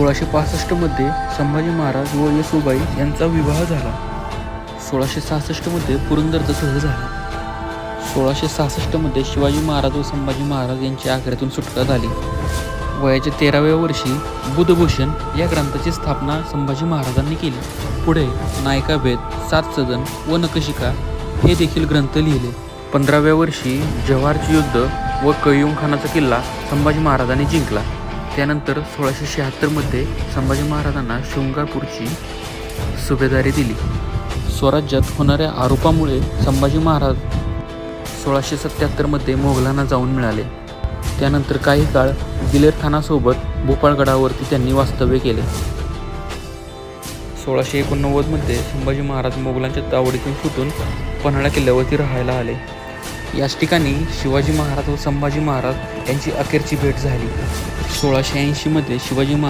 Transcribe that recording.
1665 मध्ये संभाजी महाराज व येसूबाई यांचा विवाह झाला. 1666 मध्ये पुरंदरचा तह झाला. 1666 मध्ये शिवाजी महाराज व संभाजी महाराज यांची आग्र्यातून सुटका झाली. वयाच्या 13व्या वर्षी बुधभूषण या ग्रंथाची स्थापना संभाजी महाराजांनी केली. पुढे नायकाभेद, 7 सदन व नखशिखा हे देखील ग्रंथ लिहिले. 15व्या वर्षी जव्हारचे युद्ध व कयूम खानाचा किल्ला संभाजी महाराजांनी जिंकला. त्यानंतर 1676 मध्ये संभाजी महाराजांना शृंगारपूरची सुभेदारी दिली. स्वराज्यात होणाऱ्या आरोपामुळे संभाजी महाराज 1677 मध्ये मोगलांना जाऊन मिळाले. त्यानंतर काही काळ दिलेर खानासोबत भोपाळगडावरती त्यांनी वास्तव्य केले. 1689 मध्ये संभाजी महाराज मोगलांच्या तावडीतून सुटून पन्हाळा किल्ल्यावरती राहायला आले. याच ठिकाणी शिवाजी महाराज व संभाजी महाराज यांची अखेरची भेट झाली. 1680 मध्ये शिवाजी